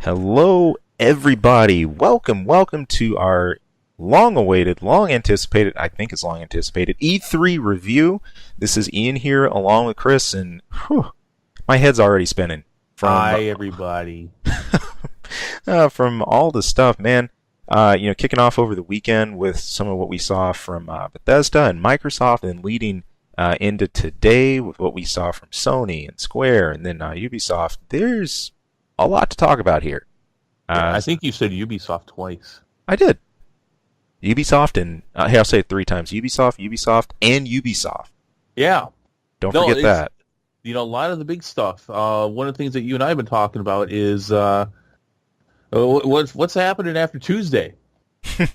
Hello, everybody. Welcome to our long-awaited, long-anticipated, I think it's long-anticipated, E3 review. This is Ian here along with Chris, and my head's already spinning. Hi, everybody. From all the stuff, man. Kicking off over the weekend with some of what we saw from Bethesda and Microsoft, and leading into today with what we saw from Sony and Square, and then Ubisoft. There's a lot to talk about here. I think you said Ubisoft twice. I did. Ubisoft and I'll say it 3 times. Ubisoft, and Ubisoft. Yeah. Don't forget that. A lot of the big stuff. One of the things that you and I have been talking about is what's happening after Tuesday. It's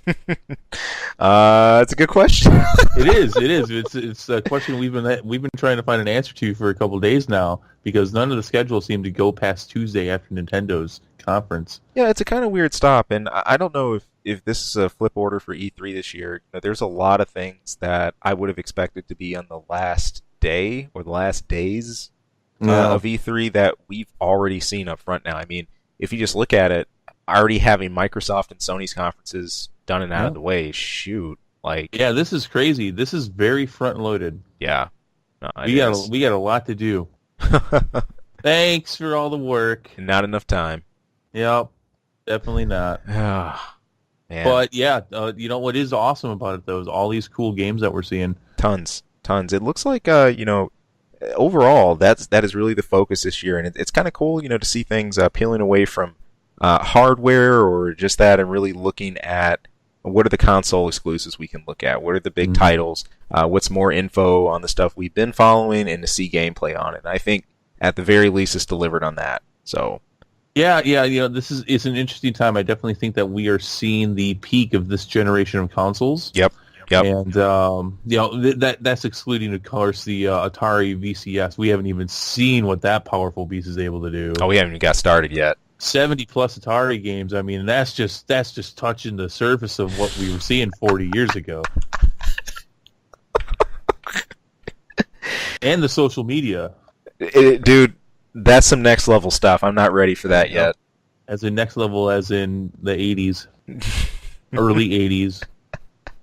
a good question. It is. It's a question we've been trying to find an answer to for a couple of days now, because none of the schedules seem to go past Tuesday after Nintendo's conference. Yeah, it's a kind of weird stop, and I don't know if this is a flip order for E3 this year. There's a lot of things that I would have expected to be on the last day or the last days of E3 that we've already seen up front now. I mean, if you just look at it, already having Microsoft and Sony's conferences done and out of the way, yeah, this is crazy. This is very front loaded. Yeah, we got a lot to do. Thanks for all the work. Not enough time. Yep, definitely not. Man. But yeah, what is awesome about it though is all these cool games that we're seeing. Tons. It looks like overall that is really the focus this year, and it's kind of cool, to see things peeling away from hardware or just that, and really looking at what are the console exclusives we can look at, what are the big titles, what's more info on the stuff we've been following, and to see gameplay on it. And I think at the very least it's delivered on that. So yeah, it's an interesting time. I definitely think that we are seeing the peak of this generation of consoles. Yep. And that's excluding, of course, the Atari VCS. We haven't even seen what that powerful beast is able to do. Oh, we haven't even got started yet. 70 plus Atari games. I mean, that's just touching the surface of what we were seeing 40 years ago. And the social media. Dude, that's some next level stuff. I'm not ready for that yet. As in next level, as in the 80s. Early 80s.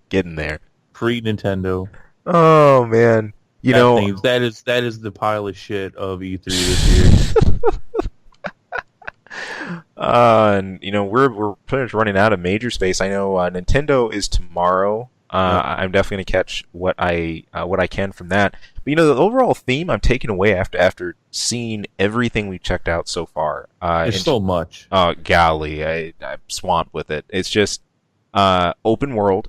Getting there. Pre-Nintendo. Oh, man. That is the pile of shit of E3 this year. And we're pretty much running out of major space. I know Nintendo is tomorrow. I'm definitely gonna catch what I can from that. But the overall theme I'm taking away after seeing everything we've checked out so far. There's so much. Golly, I'm swamped with it. It's just open world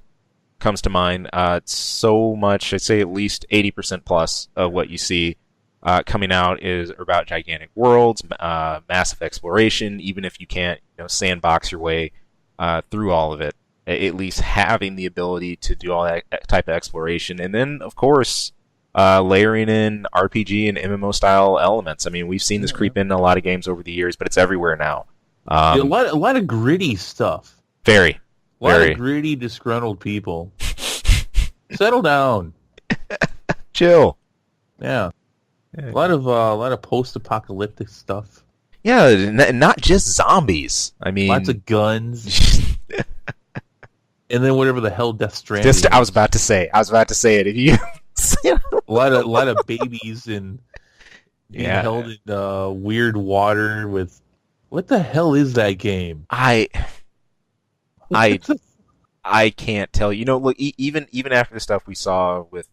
comes to mind. It's so much. I'd say at least 80% plus of what you see coming out is about gigantic worlds, massive exploration. Even if you can't, sandbox your way through all of it, at least having the ability to do all that type of exploration, and then of course layering in RPG and MMO style elements. I mean, we've seen this creep in a lot of games over the years, but it's everywhere now. A lot of gritty stuff. Very. A lot of gritty, disgruntled people. Settle down. Chill. Yeah. A lot of post-apocalyptic stuff. Yeah, not just zombies. I mean, lots of guns. And then whatever the hell Death Stranding is. I was about to say it. If you a lot of babies and being held in weird water with. What the hell is that game? I can't tell you. Look, even after the stuff we saw with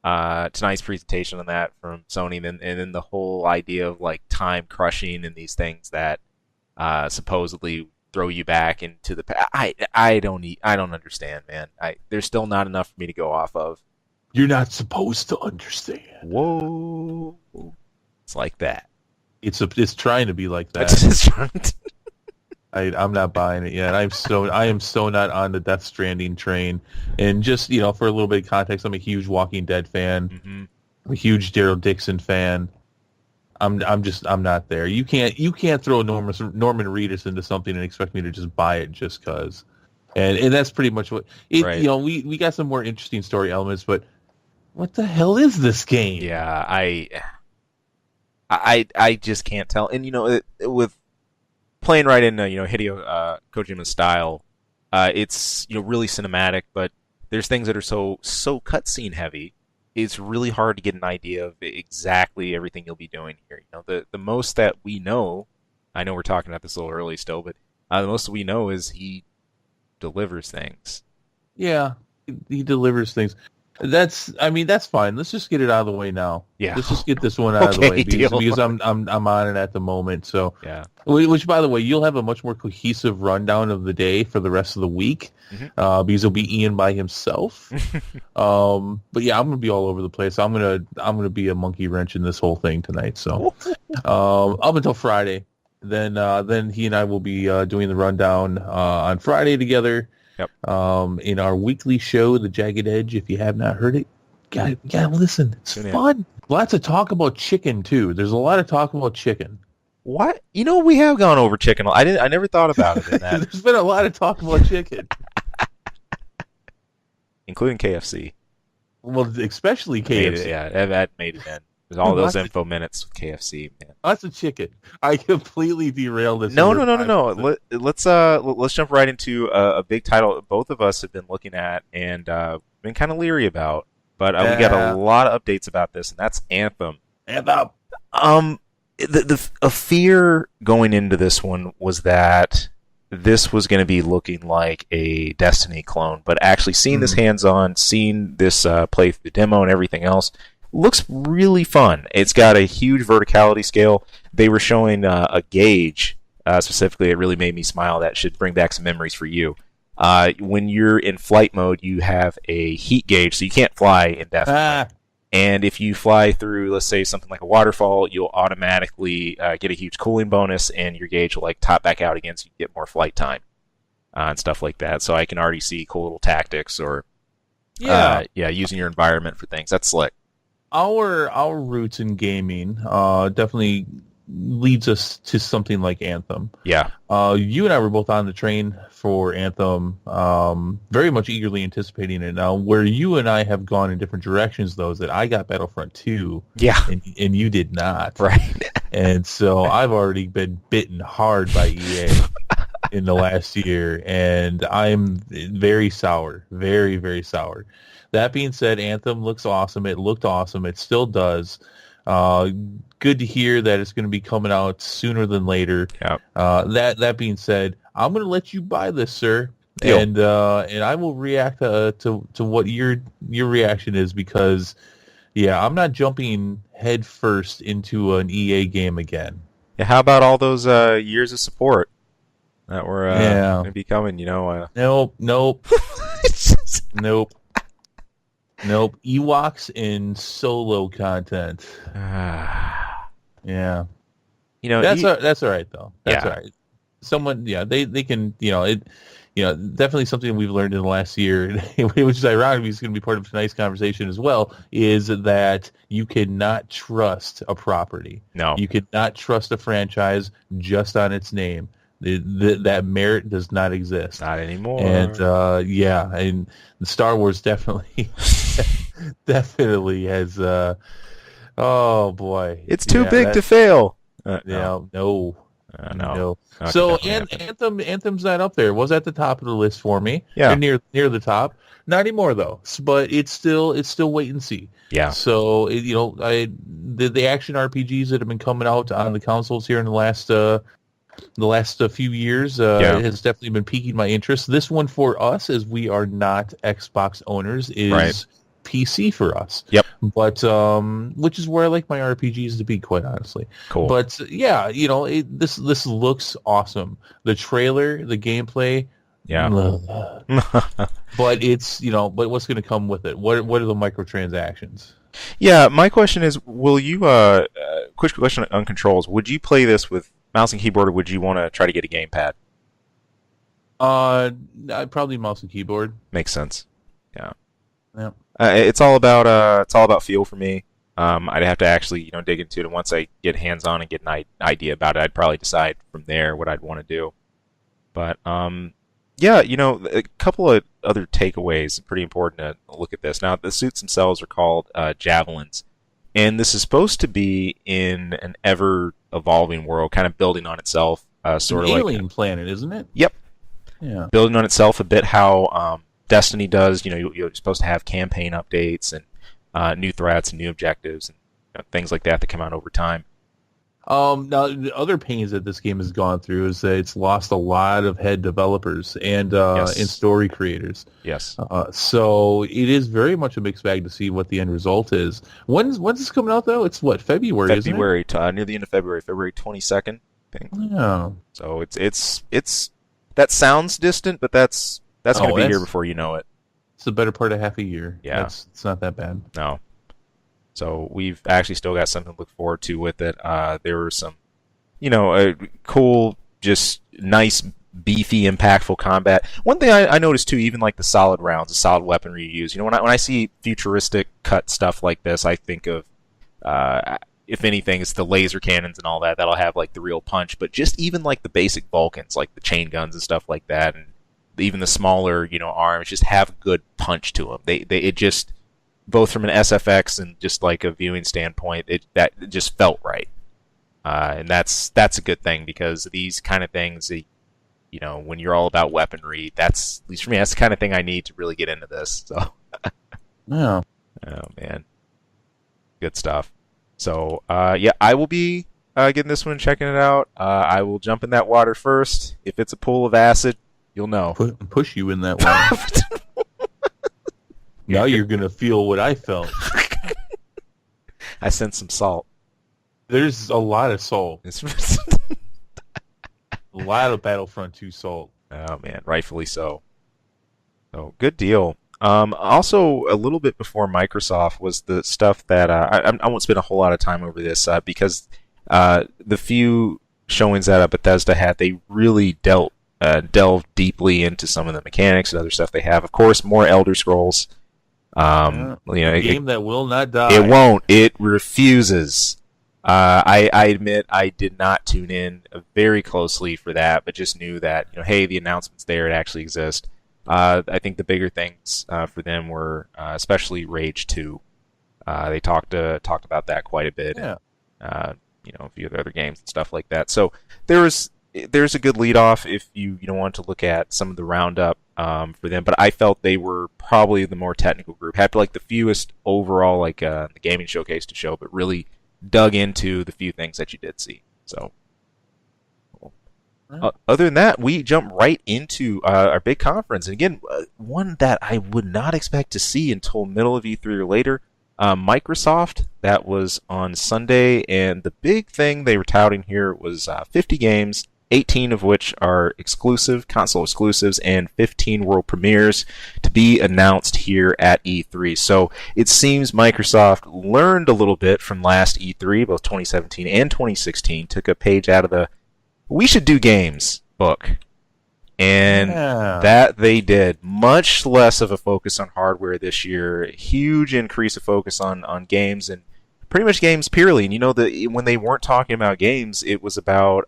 tonight's presentation on that from Sony, and then the whole idea of like time crushing and these things that supposedly throw you back into the past. I don't understand, man. There's still not enough for me to go off of. You're not supposed to understand. Whoa, it's like that. It's trying to be like that. I'm not buying it yet. I am so not on the Death Stranding train. And just for a little bit of context, I'm a huge Walking Dead fan. Mm-hmm. I'm a huge Daryl Dixon fan. I'm not there. You can't throw Norman Reedus into something and expect me to just buy it just cause. And that's pretty much what it. Right. We got some more interesting story elements, but what the hell is this game? Yeah, I just can't tell. And with playing right in Hideo Kojima's style. It's really cinematic, but there's things that are so cutscene heavy. It's really hard to get an idea of exactly everything you'll be doing here. The most that we know, I know we're talking about this a little early still, but the most we know is he delivers things. Yeah, he delivers things. That's fine. Let's just get it out of the way now. Yeah. Let's just get this one out of the way because I'm on it at the moment. So yeah. Which, by the way, you'll have a much more cohesive rundown of the day for the rest of the week, because it'll be Ian by himself. But yeah, I'm gonna be all over the place. I'm gonna be a monkey wrench in this whole thing tonight. So up until Friday, then he and I will be doing the rundown on Friday together. Yep. In our weekly show, The Jagged Edge. If you have not heard it, gotta listen. It's fun. Lots of talk about chicken too. There's a lot of talk about chicken. What? We have gone over chicken. I never thought about it in that. There's been a lot of talk about chicken, including KFC. Well, especially KFC. That made it in. There's all those info minutes with KFC, man. Lots of chicken. I completely derailed this. No. Let's jump right into a big title both of us have been looking at and been kind of leery about. But we got a lot of updates about this, and that's Anthem. Anthem. A fear going into this one was that this was going to be looking like a Destiny clone, but actually seeing this hands-on, seeing this play through the demo and everything else, looks really fun. It's got a huge verticality scale. They were showing a gauge, specifically. It really made me smile. That should bring back some memories for you. When you're in flight mode, you have a heat gauge, so you can't fly indefinitely. And if you fly through, let's say, something like a waterfall, you'll automatically get a huge cooling bonus, and your gauge will top back out again, so you get more flight time and stuff like that. So I can already see cool little tactics or using your environment for things. That's slick. Our roots in gaming definitely leads us to something like Anthem. Yeah. You and I were both on the train for Anthem, very much eagerly anticipating it. Now, where you and I have gone in different directions, though, is that I got Battlefront 2, and you did not. Right. And so I've already been bitten hard by EA in the last year, and I'm very sour, very, very sour. That being said, Anthem looks awesome. It looked awesome. It still does. Good to hear that it's going to be coming out sooner than later. Yep. That being said, I'm going to let you buy this, sir, Deal. and I will react to what your reaction is, because I'm not jumping head first into an EA game again. Yeah, how about all those years of support that were going to be coming? Nope. Nope. Ewoks in solo content. Yeah. That's all right though. That's all right. Someone, they can, definitely something we've learned in the last year, which is ironic because it's going to be part of tonight's conversation as well, is that you cannot trust a property. No. You cannot trust a franchise just on its name. That merit does not exist. Not anymore. And and Star Wars definitely has. Oh boy, it's too big to fail. No. No. So Anthem's not up there. It was at the top of the list for me. Yeah, near the top. Not anymore though. But it's still wait and see. Yeah. So the action RPGs that have been coming out on the consoles here in the last few years has definitely been piquing my interest. This one for us, as we are not Xbox owners, is PC for us. Yep. But which is where I like my RPGs to be, quite honestly. Cool. But this looks awesome. The trailer, the gameplay. Yeah. But it's but what's going to come with it? What are the microtransactions? Yeah, my question is, will you quick question on controls? Would you play this with mouse and keyboard, or would you want to try to get a gamepad? Probably mouse and keyboard. Makes sense. Yeah. Yeah. It's all about feel for me. I'd have to actually dig into it, and once I get hands on and get an idea about it, I'd probably decide from there what I'd want to do. But a couple of other takeaways. Pretty important to look at this. Now, the suits themselves are called javelins, and this is supposed to be in an ever evolving world, kind of building on itself. sort An of alien planet, isn't it? Yep. Yeah. Building on itself a bit how Destiny does. You're supposed to have campaign updates and new threats and new objectives and things like that come out over time. Now, the other pains that this game has gone through is that it's lost a lot of head developers and and story creators. Yes. So it is very much a mixed bag to see what the end result is. When's this coming out though? It's what, February? February, near the end of February, February 22nd. I think. Yeah. So it's that sounds distant, but that's going to be here before you know it. It's the better part of half a year. Yeah. It's not that bad. No. So we've actually still got something to look forward to with it. There were some, cool, just nice, beefy, impactful combat. One thing I noticed too, even like the solid rounds, the solid weaponry you use. When I see futuristic cut stuff like this, I think of, if anything, it's the laser cannons and all that. That'll have like the real punch. But just even like the basic Vulcans, like the chain guns and stuff like that, and even the smaller, arms, just have good punch to them. It just, both from an SFX and just like a viewing standpoint, it just felt right, and that's a good thing, because these kind of things, when you're all about weaponry, that's, at least for me, that's the kind of thing I need to really get into this. So, yeah, oh man, good stuff. So, I will be getting this one and checking it out. I will jump in that water first. If it's a pool of acid, you'll know. Push you in that water. Now you're going to feel what I felt. I sense some salt. There's a lot of salt. A lot of Battlefront 2 salt. Oh, man. Rightfully so. So, good deal. Also, a little bit before Microsoft was the stuff that... I won't spend a whole lot of time over this, because the few showings that Bethesda had, they really delved deeply into some of the mechanics and other stuff they have. Of course, more Elder Scrolls. A game that will not die. It won't. It refuses. I admit I did not tune in very closely for that, but just knew that, hey, the announcement's there. It actually exists. I think the bigger things for them were especially Rage 2. They talked about that quite a bit. Yeah. And, a few other games and stuff like that. So there's a good lead off if you want to look at some of the roundup for them, but I felt they were probably the more technical group, had like the fewest overall the gaming showcase to show, but really dug into the few things that you did see. So other than that, we jump right into our big conference, and again, one that I would not expect to see until middle of E3 or later. Microsoft, that was on Sunday, and the big thing they were touting here was 50 games, 18 of which are console exclusives, and 15 world premieres to be announced here at E3. So it seems Microsoft learned a little bit from last E3, both 2017 and 2016, took a page out of the "we should do games" book. And that they did. Much less of a focus on hardware this year. Huge increase of focus on games, and pretty much games purely. And when they weren't talking about games, it was about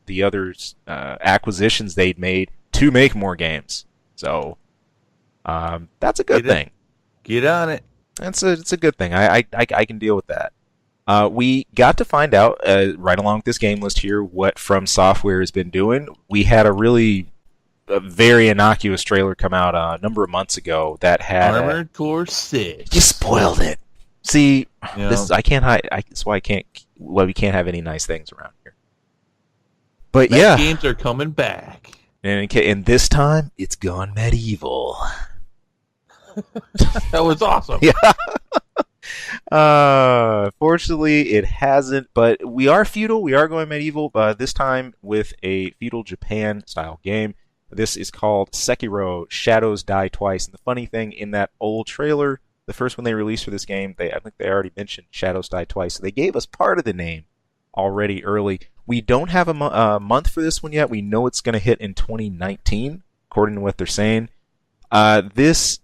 the other acquisitions they'd made to make more games. So that's a good thing. Get on it. It's a good thing. I can deal with that. We got to find out right along with this game list here what From Software has been doing. We had a very innocuous trailer come out a number of months ago that had Armored Core 6. You spoiled it. See, I can't hide. That's why we can't have any nice things around here. But games are coming back, and this time it's gone medieval. That was awesome. Yeah. Fortunately, it hasn't. But we are feudal. We are going medieval. This time with a feudal Japan style game. This is called Sekiro: Shadows Die Twice. And the funny thing, in that old trailer, the first one they released for this game, I think they already mentioned Shadows Die Twice. So they gave us part of the name already early. We don't have a month for this one yet. We know it's going to hit in 2019, according to what they're saying. This,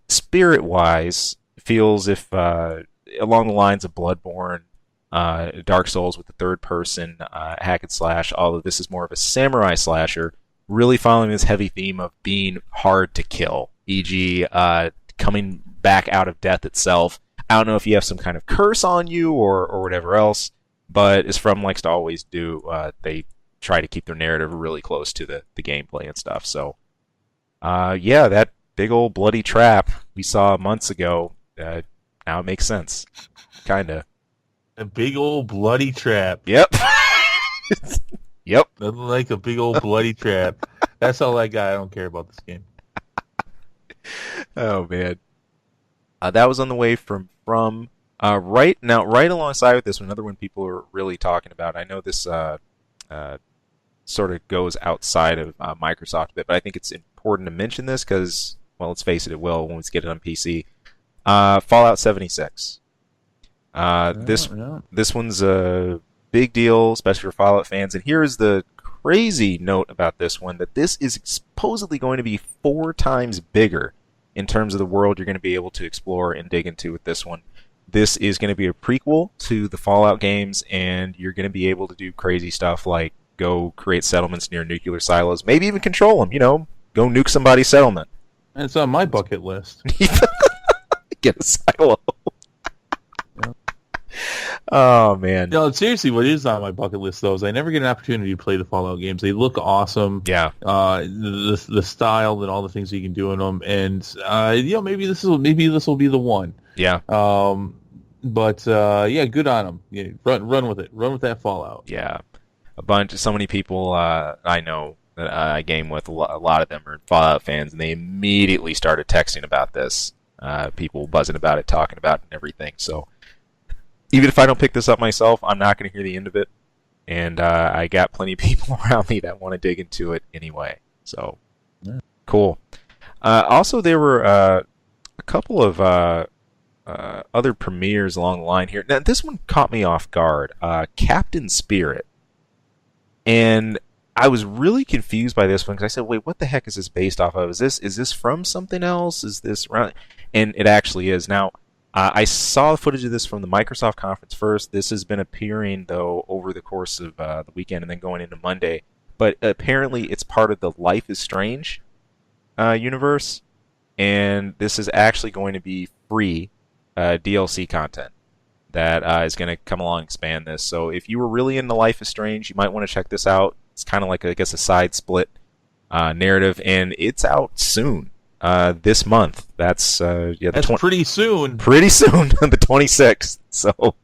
spirit-wise, feels if along the lines of Bloodborne, Dark Souls with the third-person hack and slash, although this is more of a samurai slasher, really following this heavy theme of being hard to kill, e.g. Coming back out of death itself. I don't know if you have some kind of curse on you or whatever else, but as From likes to always do, they try to keep their narrative really close to the gameplay and stuff. So, yeah, that big old bloody trap we saw months ago, now it makes sense. Kinda. A big old bloody trap. Yep. Yep. Nothing like a big old bloody trap. That's all I got. I don't care about this game. Oh man. That was on the way from right alongside with this one, another one people are really talking about. I know this sort of goes outside of Microsoft a bit, but I think it's important to mention this because, well, let's face it, it will when we get it on PC. Fallout 76. This one's a big deal, especially for Fallout fans. And here is the crazy note about this one, that this is supposedly going to be 4 times bigger in terms of the world you're going to be able to explore and dig into with this one. This is going to be a prequel to the Fallout games, and you're going to be able to do crazy stuff like go create settlements near nuclear silos, maybe even control them, go nuke somebody's settlement. And it's on my bucket list. Get a silo. Yeah. Oh, man. No, seriously, what is on my bucket list, though, is I never get an opportunity to play the Fallout games. They look awesome. Yeah. The style and all the things you can do in them, and maybe this will be the one. Yeah. But good on them. Yeah, run with it. Run with that Fallout. Yeah. So many people I know that I game with, a lot of them are Fallout fans, and they immediately started texting about this. People buzzing about it, talking about it, and everything. So even if I don't pick this up myself, I'm not going to hear the end of it. And I got plenty of people around me that want to dig into it anyway. So, yeah. Cool. Also, there were a couple of other premieres along the line here. Now, this one caught me off guard. Captain Spirit. And I was really confused by this one because I said, wait, what the heck is this based off of? Is this from something else? Is this around? And it actually is. Now, I saw footage of this from the Microsoft conference first. This has been appearing, though, over the course of the weekend and then going into Monday. But apparently it's part of the Life is Strange universe. And this is actually going to be free DLC content that is going to come along and expand this. So if you were really into Life is Strange, you might want to check this out. It's kind of like, I guess, a side split narrative, and it's out soon. This month. That's pretty soon. Pretty soon, the 26th. So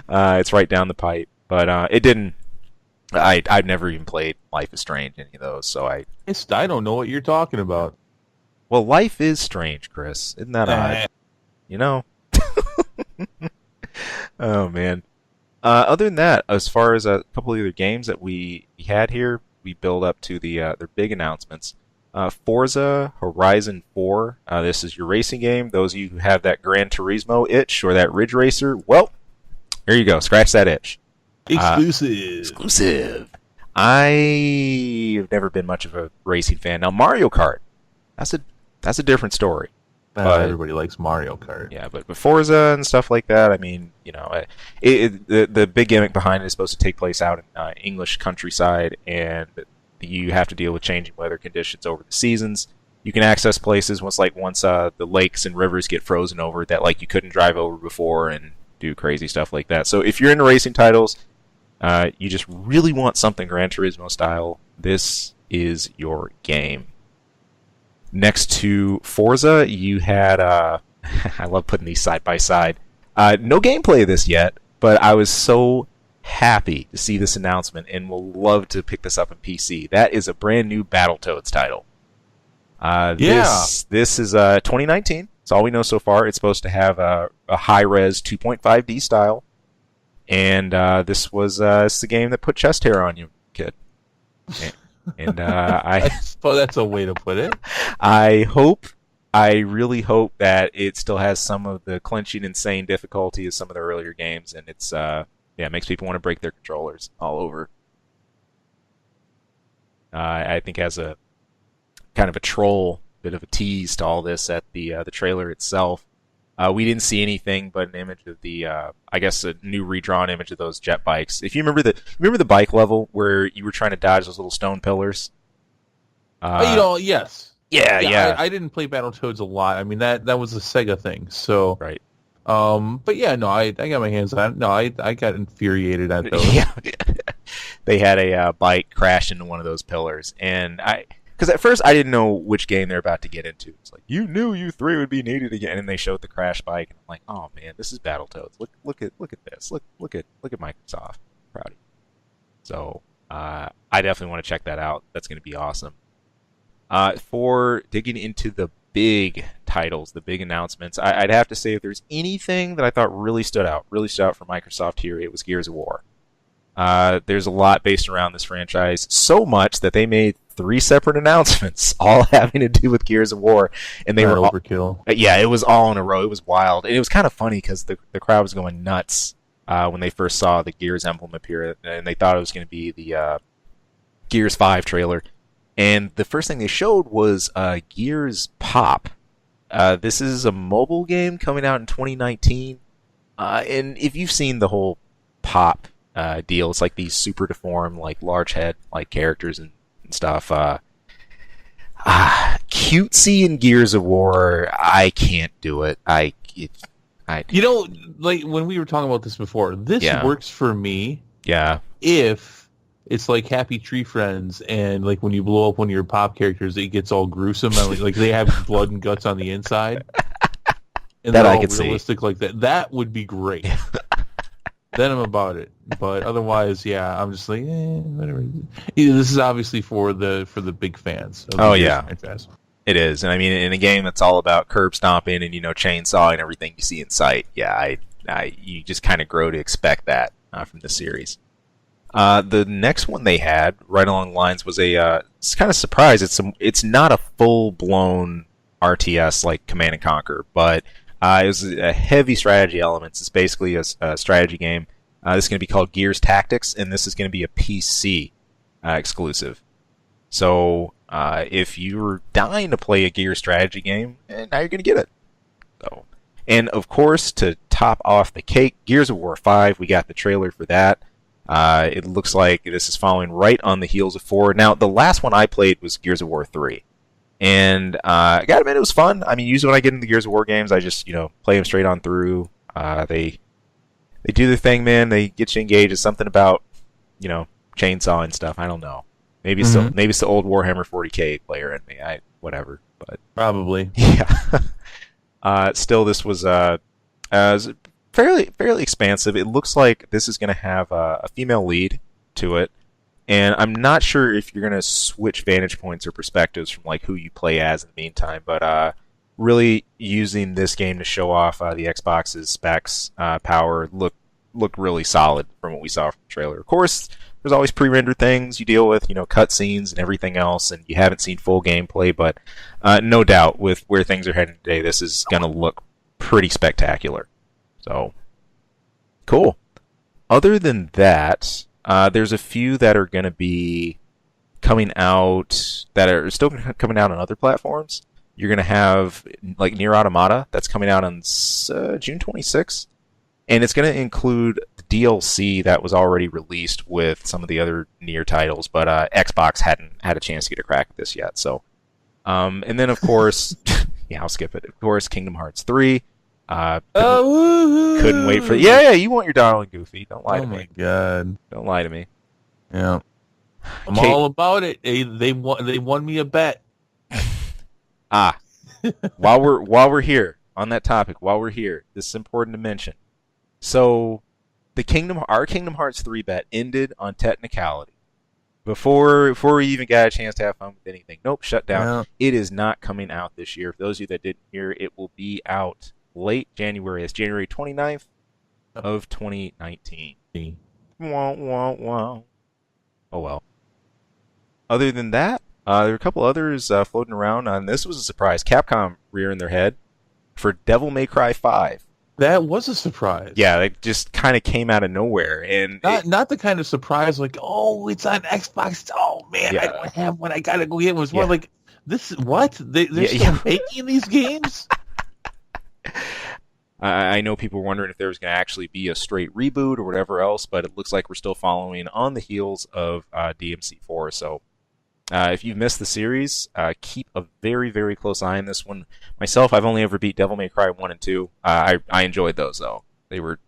it's right down the pipe. But it didn't. I've never even played Life is Strange, any of those. So I don't know what you're talking about. Well, life is strange, Chris. Isn't that odd? Oh man. Other than that, as far as a couple of other games that we had here, we build up to their big announcements. Forza Horizon 4. This is your racing game. Those of you who have that Gran Turismo itch or that Ridge Racer, well, here you go. Scratch that itch. Exclusive. I've never been much of a racing fan. Now, Mario Kart, that's a different story. Everybody likes Mario Kart. Yeah, but Forza and stuff like that, I mean, the big gimmick behind it is supposed to take place out in English countryside, and you have to deal with changing weather conditions over the seasons. You can access places once the lakes and rivers get frozen over that you couldn't drive over before and do crazy stuff like that. So if you're into racing titles, you just really want something Gran Turismo style, this is your game. Next to Forza, you had I love putting these side by side. No gameplay of this yet, but I was so happy to see this announcement and will love to pick this up on PC. That is a brand new Battletoads title. This is 2019. That's all we know so far. It's supposed to have a high-res 2.5D style. And this was it's the game that put chest hair on you, kid. And I suppose that's a way to put it. I really hope that it still has some of the clenching, insane difficulty as some of the earlier games, and it's it makes people want to break their controllers all over. I think as a kind of a troll, bit of a tease to all this at the trailer itself. We didn't see anything but an image of the, I guess, a new redrawn image of those jet bikes. If you remember the bike level where you were trying to dodge those little stone pillars. Yes. Yeah. I didn't play Battletoads a lot. I mean, that was a Sega thing. So right. But yeah, no, I got my hands on it. No, I got infuriated at those. Yeah. they had a bike crash into one of those pillars, and because at first I didn't know which game they're about to get into. It's like, you knew you three would be needed again, and they showed the crash bike, and I'm like, oh man, this is Battletoads. Look at this. Look at Microsoft. I'm proud of you. So I definitely want to check that out. That's going to be awesome. For digging into the big titles, the big announcements, I'd have to say if there's anything that I thought really stood out for Microsoft here, it was Gears of War. There's a lot based around this franchise, so much that they made 3 separate announcements, all having to do with Gears of War, and they were overkill. Yeah, it was all in a row. It was wild, and it was kind of funny because the crowd was going nuts when they first saw the Gears emblem appear, and they thought it was going to be the Gears 5 trailer. And the first thing they showed was Gears Pop. This is a mobile game coming out in 2019. And if you've seen the whole Pop deal, it's like these super deformed, like large head like characters and stuff. Cutesy in Gears of War, I can't do it. You know, like when we were talking about this before, this works for me. Yeah. If it's like Happy Tree Friends, and like when you blow up one of your Pop characters, it gets all gruesome, and like they have blood and guts on the inside, and that they're I all could realistic see. like that. That would be great. Then I'm about it. But otherwise, yeah, I'm just like, whatever. This is obviously for the big fans. Of the Gears franchise. It is, and I mean, in a game that's all about curb stomping and chainsaw and everything you see in sight, you just kind of grow to expect that from the series. The next one they had, right along the lines, was it's kind of surprise. It's not a full-blown RTS like Command & Conquer, but it was a heavy strategy elements. It's basically a strategy game. This is going to be called Gears Tactics, and this is going to be a PC exclusive. So if you're dying to play a Gears strategy game, now you're going to get it. So, and of course, to top off the cake, Gears of War 5, we got the trailer for that. It looks like this is following right on the heels of 4. Now, the last one I played was Gears of War 3. And I gotta admit, it was fun. I mean, usually when I get into Gears of War games, I just, play them straight on through. They do their thing, man. They get you engaged. It's something about, chainsaw and stuff. I don't know. Maybe it's the old Warhammer 40K player in me. Whatever. But probably. Yeah. Still, this was fairly expansive. It looks like this is going to have a female lead to it, and I'm not sure if you're going to switch vantage points or perspectives from like who you play as in the meantime. But really using this game to show off the Xbox's specs, power, look really solid from what we saw from the trailer. Of course, there's always pre-rendered things you deal with, cutscenes and everything else, and you haven't seen full gameplay. But no doubt, with where things are heading today, this is going to look pretty spectacular. So, cool. Other than that, there's a few that are going to be coming out that are still coming out on other platforms. You're going to have like Nier Automata that's coming out on June 26th, and it's going to include the DLC that was already released with some of the other Nier titles, but Xbox hadn't had a chance to get a crack at this yet. So, and then of course, I'll skip it. Of course, Kingdom Hearts 3. Couldn't wait for you want your Donald and Goofy. Don't lie to me. Oh my god. Don't lie to me. Yeah. I'm all about it. They won me a bet. While we're here on that topic, this is important to mention. So our Kingdom Hearts 3 bet ended on technicality. Before we even got a chance to have fun with anything. Nope, shut down. Yeah. It is not coming out this year. For those of you that didn't hear, it will be out late January. It's January 29th of 2019. Wow. Oh well. Other than that, there were a couple others floating around, and this was a surprise. Capcom rearing their head for Devil May Cry 5. That was a surprise. Yeah, it just kind of came out of nowhere, and not the kind of surprise like, oh, it's on Xbox. Oh man, I don't have one. I gotta go get one. It was more like, this. What? They're still making these games. I know people were wondering if there was going to actually be a straight reboot or whatever else, but it looks like we're still following on the heels of DMC4. So if you've missed the series, keep a very, very close eye on this one. Myself, I've only ever beat Devil May Cry 1 and 2. I enjoyed those, though. They were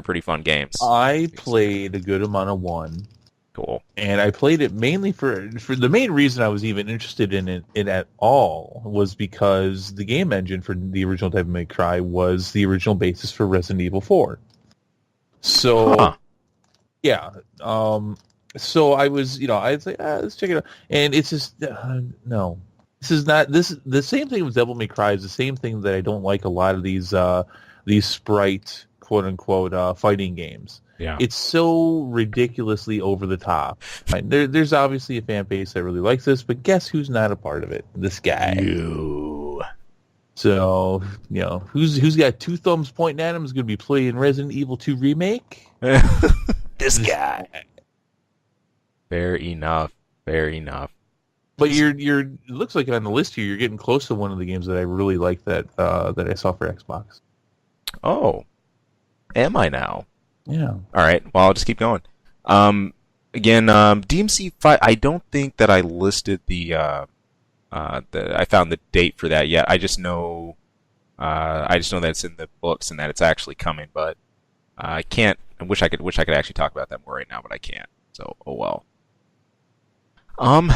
pretty fun games. I played a good amount of 1. Cool. And I played it mainly for the main reason I was even interested in it at all was because the game engine for the original Devil May Cry was the original basis for Resident Evil 4. So, Huh. yeah. So I was, I was like, let's check it out. And it's just, no. This is not, the same thing with Devil May Cry is the same thing that I don't like a lot of these sprite, quote unquote, fighting games. Yeah. It's so ridiculously over the top. Right? There's obviously a fan base that really likes this, but guess who's not a part of it? This guy. You. So, who's got two thumbs pointing at him is going to be playing Resident Evil 2 Remake? This guy. Fair enough. Fair enough. But it looks like on the list here, you're getting close to one of the games that I really like that I saw for Xbox. Oh. Am I now? Yeah. All right. Well, I'll just keep going. Again, DMC 5. I don't think that I listed I found the date for that yet. I just know that it's in the books and that it's actually coming. But I can't. I wish I could actually talk about that more right now, but I can't. So, oh well. I'm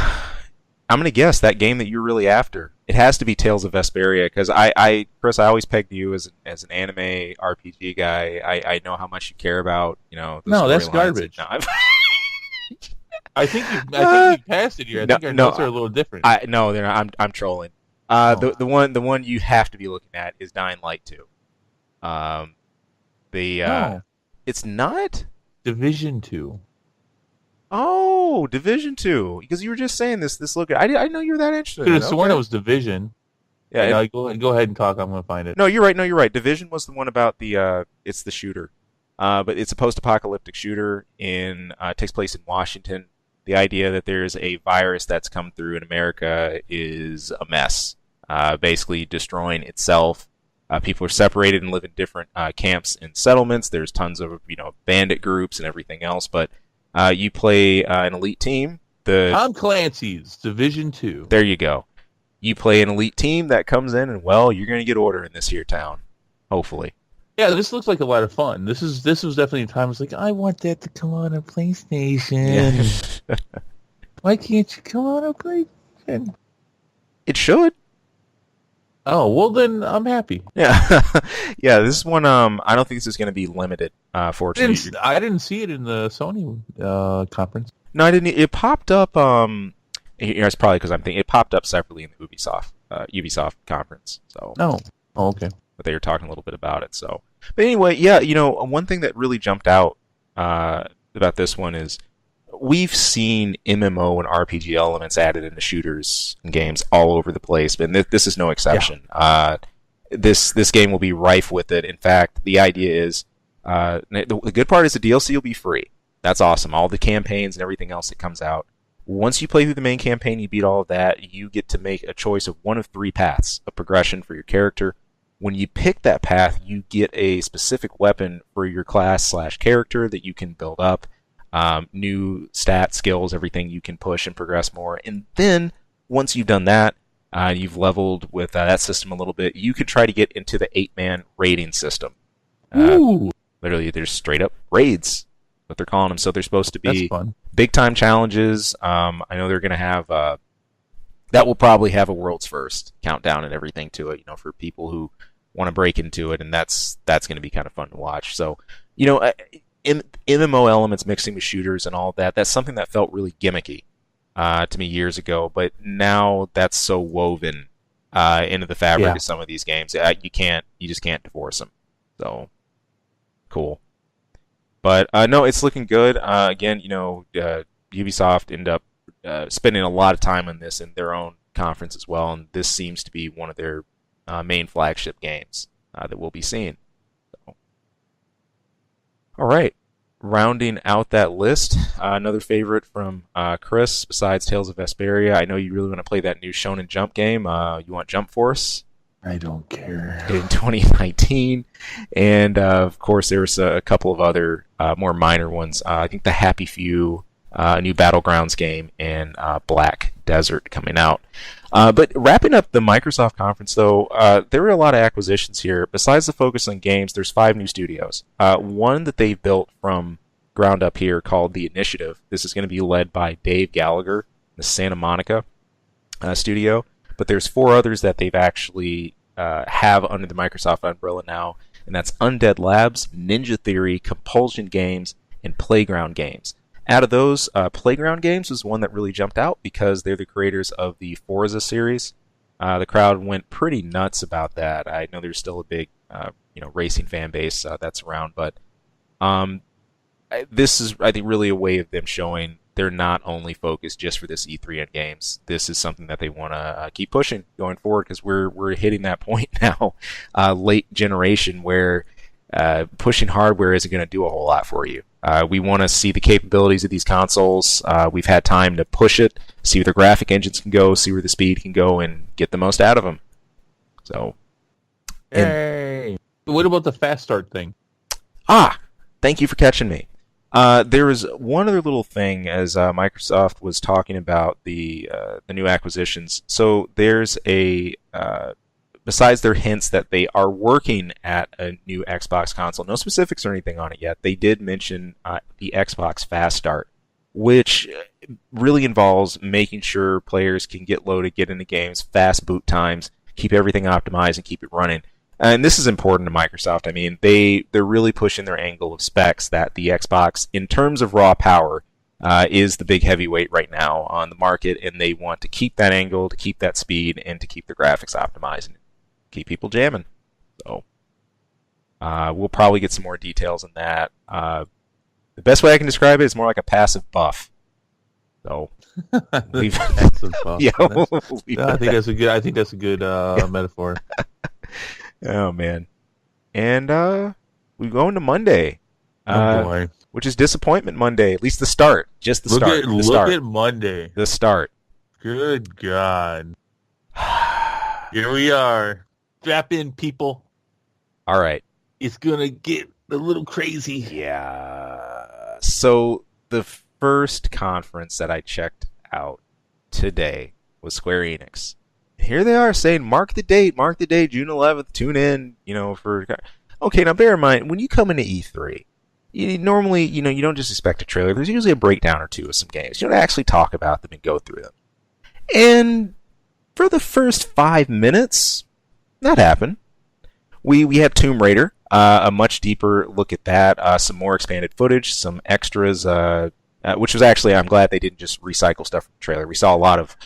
gonna guess that game that you're really after. It has to be Tales of Vesperia because Chris, I always pegged you as an anime RPG guy. I know how much you care about, the No, that's storylines. garbage. No, I think you passed it here. I think our notes are a little different. No, they're not. I'm trolling. The one you have to be looking at is Dying Light 2. No. It's not Division 2. Oh, Division 2. Because you were just saying this look. I know you were that interested. Could have sworn it was Division. Yeah. Go ahead and talk. I'm going to find it. No, you're right. Division was the one about it's the shooter. But it's a post-apocalyptic shooter takes place in Washington. The idea that there's a virus that's come through in America is a mess. Basically destroying itself. People are separated and live in different camps and settlements. There's tons of bandit groups and everything else, but you play an elite team. Tom Clancy's Division 2. There you go. You play an elite team that comes in, and you're going to get order in this here town, hopefully. Yeah, this looks like a lot of fun. This was definitely a time I was like, I want that to come on a PlayStation. Yeah. Why can't you come on a PlayStation? It should. Oh, well then I'm happy. Yeah. Yeah, this one, I don't think this is going to be limited, fortunately. I didn't see it in the Sony conference. No, I didn't. It popped up, it's probably because I'm thinking, it popped up separately in the Ubisoft conference. So. Oh, okay. But they were talking a little bit about it, so. But anyway, yeah, one thing that really jumped out about this one is we've seen MMO and RPG elements added into shooters and games all over the place, but this is no exception. Yeah. This game will be rife with it. In fact, the idea is the good part is the DLC will be free. That's awesome. All the campaigns and everything else that comes out. Once you play through the main campaign, you beat all of that, you get to make a choice of one of 3 paths of progression for your character. When you pick that path, you get a specific weapon for your class/character that you can build up. New stat skills, everything you can push and progress more. And then, once you've done that, you've leveled with that system a little bit, you could try to get into the 8-man raiding system. Ooh. Literally, there's straight up raids, what they're calling them. So they're supposed to be big time challenges. I know they're going to have, that will probably have a world's first countdown and everything to it, for people who want to break into it. And that's going to be kind of fun to watch. So, in MMO elements mixing with shooters and all that, that's something that felt really gimmicky to me years ago, but now that's so woven into the fabric of some of these games. You just can't divorce them. So cool. But no, it's looking good. Again, Ubisoft end up spending a lot of time on this in their own conference as well, and this seems to be one of their main flagship games that we'll be seeing. So. All right, rounding out that list, another favorite from Chris besides Tales of Vesperia. I know you really want to play that new Shonen Jump game. You want Jump Force? I don't care. In 2019, and of course there's a couple of other more minor ones. I think the Happy Few, a new Battlegrounds game, and Black Desert coming out. But wrapping up the Microsoft conference, though, there were a lot of acquisitions here. Besides the focus on games, there's 5 new studios. One that they've built from ground up here called The Initiative. This is going to be led by Dave Gallagher, the Santa Monica studio. But there's 4 others that they've actually have under the Microsoft umbrella now, and that's Undead Labs, Ninja Theory, Compulsion Games, and Playground Games. Out of those, Playground Games was one that really jumped out because they're the creators of the Forza series. The crowd went pretty nuts about that. I know there's still a big, racing fan base that's around, but this is, I think, really a way of them showing they're not only focused just for this E3 and games. This is something that they want to keep pushing going forward because we're hitting that point now, late generation, where pushing hardware isn't going to do a whole lot for you. We want to see the capabilities of these consoles. We've had time to push it, see where the graphic engines can go, see where the speed can go, and get the most out of them. So, Yay! What about the fast start thing? Thank you for catching me. There was one other little thing as Microsoft was talking about the new acquisitions. So there's besides their hints that they are working at a new Xbox console, no specifics or anything on it yet, they did mention the Xbox Fast Start, which really involves making sure players can get loaded, get into games, fast boot times, keep everything optimized, and keep it running. And this is important to Microsoft. I mean, they're really pushing their angle of specs that the Xbox, in terms of raw power, is the big heavyweight right now on the market, and they want to keep that angle, to keep that speed, and to keep the graphics optimized and keep people jamming. So we'll probably get some more details on that. The best way I can describe it is more like a passive buff. So passive buff. Yeah, I think that's a good metaphor. Oh man, and we go into Monday, which is Disappointment Monday. At least the start, just the start. Look at Monday. The start. Good God. Here we are. Strap in, people. All right. It's gonna get a little crazy. Yeah. So the first conference that I checked out today was Square Enix. Here they are saying, mark the date, June 11th, tune in, for... Okay, now bear in mind, when you come into E3, you normally, you don't just expect a trailer. There's usually a breakdown or two of some games. You don't actually talk about them and go through them. And for the first 5 minutes, that happened. We had Tomb Raider, a much deeper look at that, some more expanded footage, some extras, which was actually, I'm glad they didn't just recycle stuff from the trailer. We saw a lot of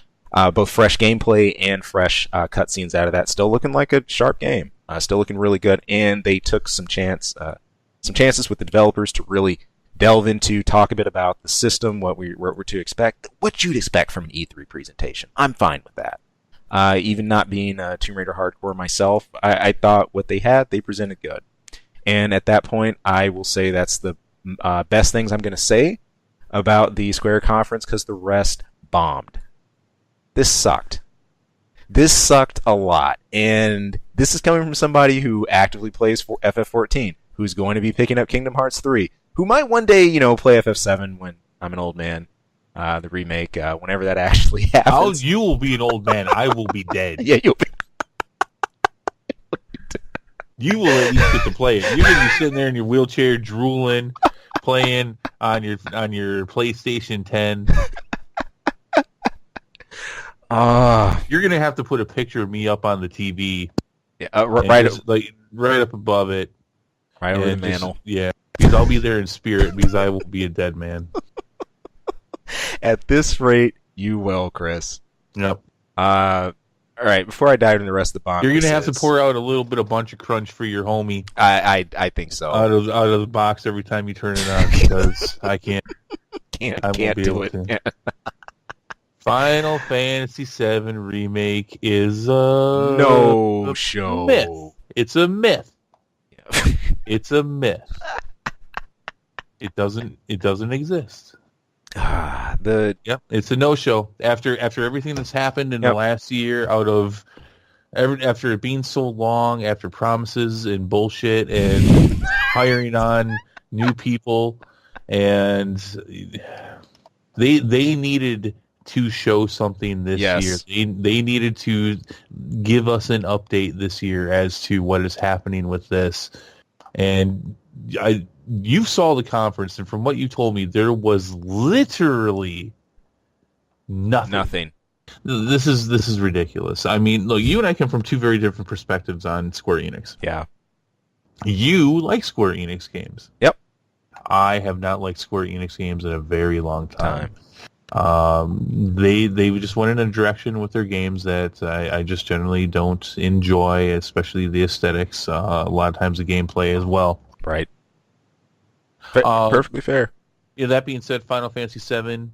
both fresh gameplay and fresh cutscenes out of that. Still looking like a sharp game. Still looking really good. And they took some chances with the developers to really delve into, talk a bit about the system, what we're to expect, what you'd expect from an E3 presentation. I'm fine with that. Even not being a Tomb Raider hardcore myself, I thought what they had, they presented good. And at that point, I will say that's the best things I'm going to say about the Square conference, because the rest bombed. This sucked. This sucked a lot. And this is coming from somebody who actively plays for FF14, who's going to be picking up Kingdom Hearts 3, who might one day, play FF7 when I'm an old man. The remake, whenever that actually happens. You will be an old man. I will be dead. Yeah, you'll be. You will at least get to play it. You're gonna be sitting there in your wheelchair, drooling, playing on your PlayStation 10. You're gonna have to put a picture of me up on the TV. Yeah, right up above it, right over the mantle. Yeah, because I'll be there in spirit, because I will be a dead man. At this rate, you will, Chris. Yep. All right. Before I dive into the rest of the bomb, you're gonna have to pour out a little bit of Bunch of Crunch for your homie. I think so. Out of the box every time you turn it on, because I can't. Can't do it. Yeah. Final Fantasy VII Remake is a no-show. Myth. It's a myth. Yeah. It's a myth. It doesn't exist. It's a no-show. After everything that's happened in the last year, after it being so long, after promises and bullshit and hiring on new people, and they needed to show something this year. They needed to give us an update this year as to what is happening with this, and you saw the conference, and from what you told me, there was literally nothing. This is ridiculous. I mean, look, you and I come from two very different perspectives on Square Enix. Yeah. You like Square Enix games. Yep. I have not liked Square Enix games in a very long time. They just went in a direction with their games that I just generally don't enjoy, especially the aesthetics. A lot of times the gameplay as well. Right. Perfectly fair. Yeah. That being said, Final Fantasy VII,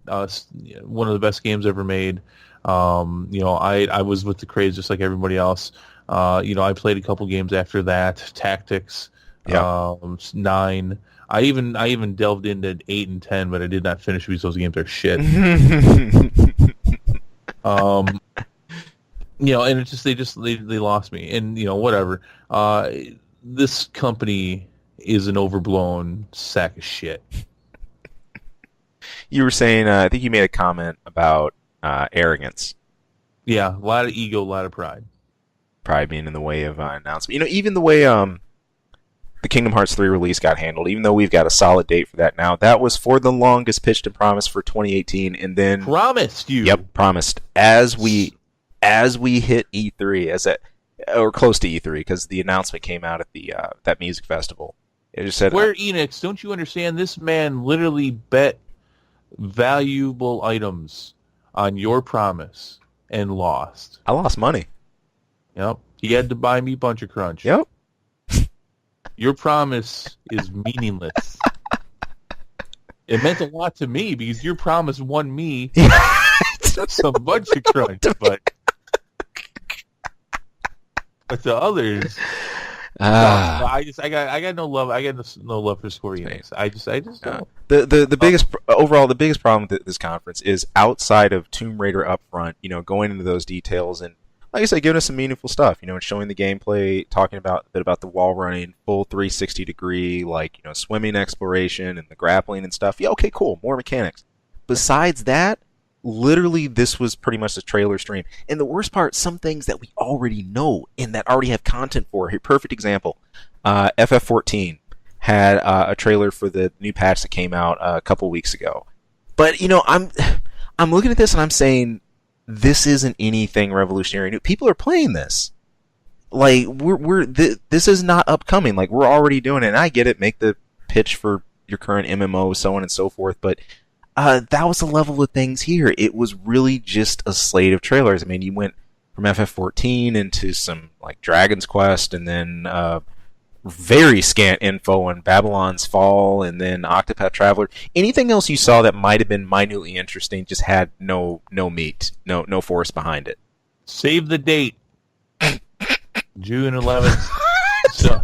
one of the best games ever made. I was with the craze just like everybody else. I played a couple games after that. Tactics, 9. I even delved into 8 and 10, but I did not finish because those games are shit. And it's just they lost me, and whatever. This company is an overblown sack of shit. You were saying, I think you made a comment about arrogance. Yeah, a lot of ego, a lot of pride. Pride being in the way of announcement. Even the way the Kingdom Hearts 3 release got handled, even though we've got a solid date for that now, that was for the longest pitched and promised for 2018, and then promised you. Yep, promised as we hit E3, or close to E3, because the announcement came out at the that music festival. It just said, Square Enix, don't you understand? This man literally bet valuable items on your promise and lost. I lost money. Yep. He had to buy me Bunch of Crunch. Yep. Your promise is meaningless. It meant a lot to me because your promise won me some Bunch of Crunch, but the others, I got no love. I got no love for Square Enix. I just don't. The biggest overall the biggest problem with this conference is outside of Tomb Raider upfront. Going into those details and, like I said, giving us some meaningful stuff. And showing the gameplay, talking a bit about the wall running, full 360 degree, swimming exploration and the grappling and stuff. Yeah, okay, cool, more mechanics. Besides that, literally, this was pretty much a trailer stream. And the worst part, some things that we already know and that already have content for. Here, perfect example. FF14 had a trailer for the new patch that came out a couple weeks ago. But I'm looking at this and I'm saying, this isn't anything revolutionary new. People are playing this. Like this is not upcoming. Like, we're already doing it. And I get it. Make the pitch for your current MMO, so on and so forth. But that was the level of things here. It was really just a slate of trailers. I mean, you went from FF14 into some like Dragon's Quest, and then very scant info on Babylon's Fall, and then Octopath Traveler. Anything else you saw that might have been minutely interesting just had no meat, no force behind it. Save the date, June 11th. So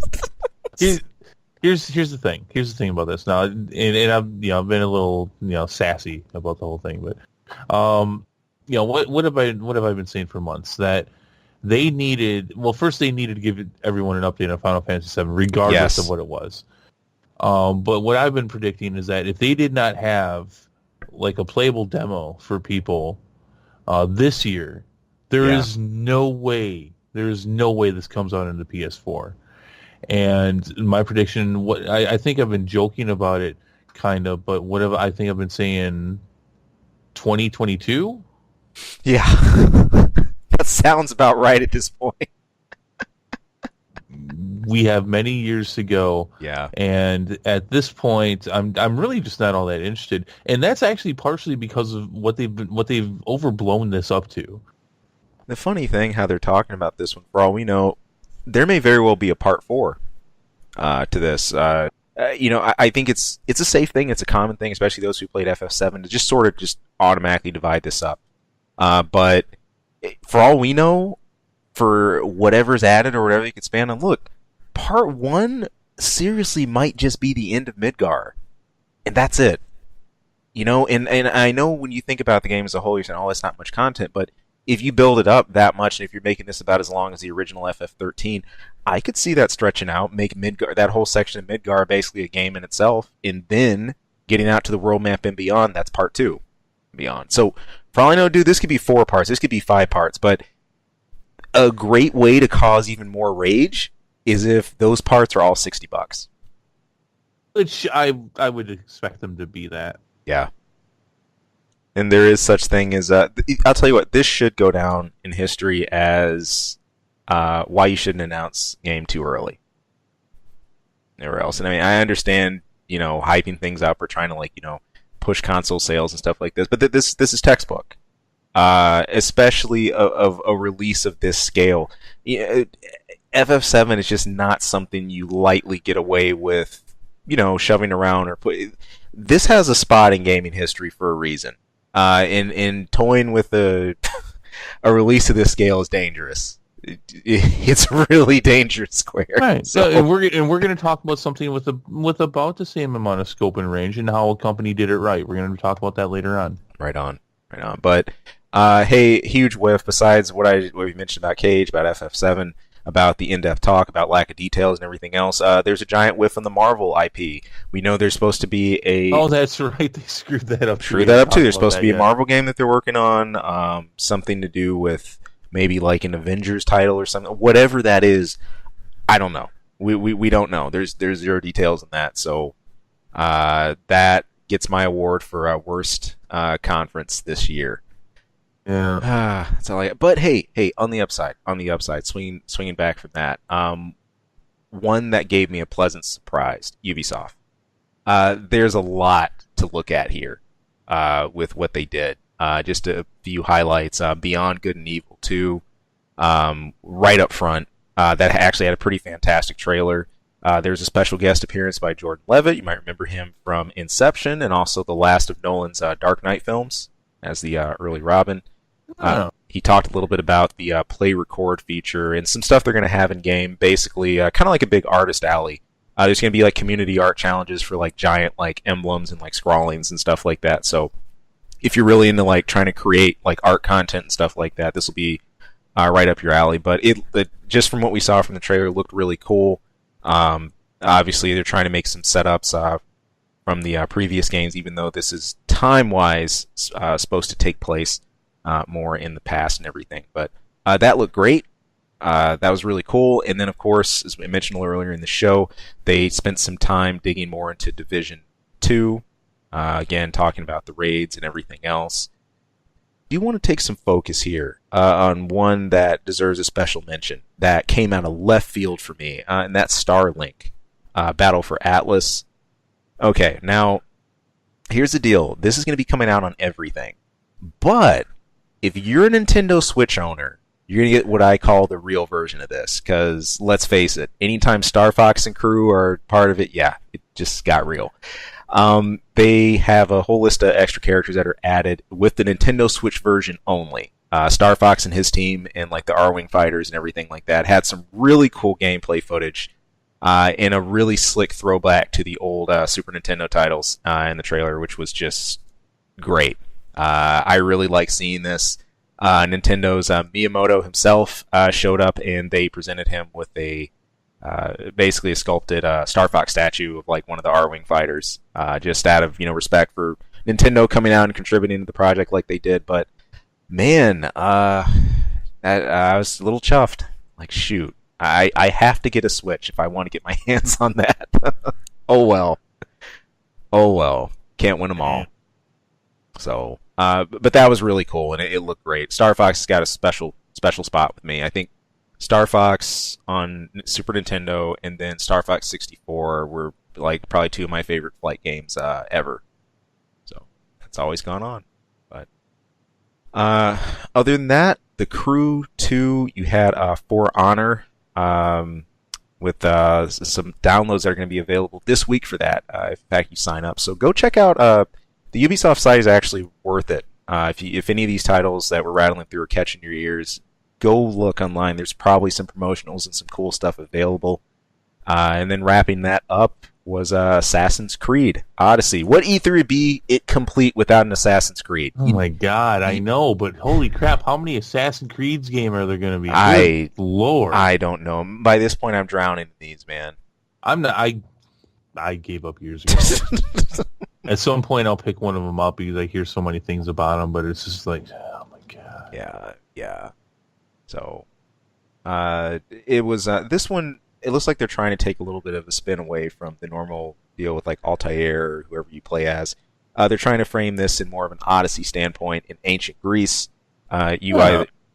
here's the thing. Here's the thing about this. Now, and I've been a little sassy about the whole thing, but what have I been saying for months? That they needed, first they needed to give everyone an update on Final Fantasy VII, regardless of what it was. But what I've been predicting is that if they did not have like a playable demo for people this year, there is no way this comes out into PS4. And my prediction, I think I've been joking about it, kind of, but whatever, I think I've been saying 2022. Yeah. That sounds about right at this point. We have many years to go. Yeah. And at this point, I'm really just not all that interested. And that's actually partially because of what they've overblown this up to. The funny thing, how they're talking about this one, for all we know, there may very well be a part 4 to this. I think it's a safe thing. It's a common thing, especially those who played FF7, to just sort of just automatically divide this up. But for all we know, for whatever's added or whatever you could span on, look, part 1 seriously might just be the end of Midgar, and that's it. And I know when you think about the game as a whole, you're saying, oh, it's not much content, but if you build it up that much, and if you're making this about as long as the original FF13, I could see that stretching out, make Midgar, that whole section of Midgar, basically a game in itself, and then getting out to the world map and beyond, that's part 2 beyond. So, for all I know, dude, this could be 4 parts, this could be 5 parts, but a great way to cause even more rage is if those parts are all $60. Which I would expect them to be that. Yeah. And there is such thing as I'll tell you what, this should go down in history as why you shouldn't announce game too early. Or else, and I mean, I understand, hyping things up or trying to push console sales and stuff like this, but this is textbook, especially of a release of this scale. FF7 is just not something you lightly get away with, shoving around or put. This has a spot in gaming history for a reason. In toying with a release of this scale is dangerous. It's really dangerous, Square. Right. So, and we're going to talk about something with about the same amount of scope and range, and how a company did it right. We're going to talk about that later on. Right on. But hey, huge whiff. Besides what we mentioned about Cage, about FF7, about the in-depth talk, about lack of details and everything else, there's a giant whiff on the Marvel IP. We know there's supposed to be a... Oh, that's right. They screwed that up. There's supposed to be a Marvel game that they're working on, something to do with maybe like an Avengers title or something. Whatever that is, I don't know. We don't know. There's zero details on that. So that gets my award for worst conference this year. Yeah. That's all I got. But hey, on the upside, swinging back from that, one that gave me a pleasant surprise, Ubisoft. There's a lot to look at here with what they did. Just a few highlights. Beyond Good and Evil 2, right up front, that actually had a pretty fantastic trailer. There's a special guest appearance by Jordan Levitt. You might remember him from Inception and also the last of Nolan's Dark Knight films as the early Robin. He talked a little bit about the play record feature and some stuff they're going to have in game. Basically, kind of like a big artist alley. There's going to be like community art challenges for like giant like emblems and like scrawlings and stuff like that. So if you're really into like trying to create like art content and stuff like that, this will be right up your alley. But it just from what we saw from the trailer, looked really cool. Obviously, they're trying to make some setups from the previous games, even though this is time-wise supposed to take place more in the past and everything. But that looked great. That was really cool. And then, of course, as we mentioned a little earlier in the show, they spent some time digging more into Division 2. Again, talking about the raids and everything else. Do you want to take some focus here on one that deserves a special mention that came out of left field for me, and that's Starlink, Battle for Atlas. Okay, now, here's the deal. This is going to be coming out on everything. But if you're a Nintendo Switch owner, you're going to get what I call the real version of this. Because, let's face it, anytime Star Fox and crew are part of it, yeah, it just got real. They have a whole list of extra characters that are added with the Nintendo Switch version only. Star Fox and his team and like the R-Wing fighters and everything like that had some really cool gameplay footage and a really slick throwback to the old Super Nintendo titles in the trailer, which was just great. I really like seeing this. Nintendo's Miyamoto himself showed up and they presented him with basically a sculpted Star Fox statue of like one of the R-Wing fighters, just out of respect for Nintendo coming out and contributing to the project like they did. But man, I was a little chuffed. Like, shoot, I have to get a Switch if I want to get my hands on that. Oh well, can't win them all. So, but that was really cool and it looked great. Star Fox has got a special spot with me. I think Star Fox on Super Nintendo and then Star Fox 64 were like probably two of my favorite flight games ever. So that's always gone on. But other than that, the Crew 2, you had For Honor with some downloads that are going to be available this week for that. In fact, you sign up. So go check out the Ubisoft site is actually worth it. If any of these titles that we're rattling through are catching your ears, go look online. There's probably some promotionals and some cool stuff available. And then wrapping that up was Assassin's Creed Odyssey. What E3 would be it complete without an Assassin's Creed? Oh my God, I know, but holy crap, how many Assassin's Creed games are there going to be? Good Lord, I don't know. By this point, I'm drowning in these, man. I'm not. I gave up years ago. At some point, I'll pick one of them up because I hear so many things about them, but it's just like, oh my God. Yeah. So, it was this one. It looks like they're trying to take a little bit of a spin away from the normal deal with like Altair or whoever you play as. They're trying to frame this in more of an Odyssey standpoint in ancient Greece.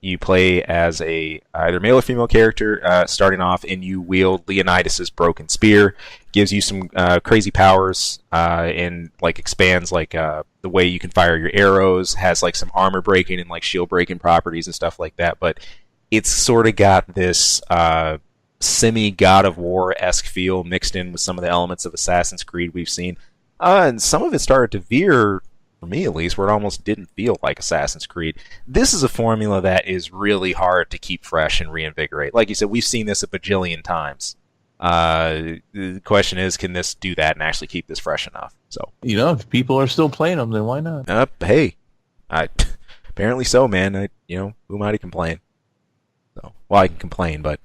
You play as a either male or female character, starting off, and you wield Leonidas's broken spear. Gives you some crazy powers, and like expands like the way you can fire your arrows. Has like some armor breaking and like shield breaking properties and stuff like that. But it's sort of got this semi God of War-esque feel mixed in with some of the elements of Assassin's Creed we've seen. And some of it started to veer, for me at least, where it almost didn't feel like Assassin's Creed. This is a formula that is really hard to keep fresh and reinvigorate. Like you said, we've seen this a bajillion times. The question is, can this do that and actually keep this fresh enough? So, if people are still playing them, then why not? Hey, apparently so, man. Who am I to complain? So, well, I can complain, but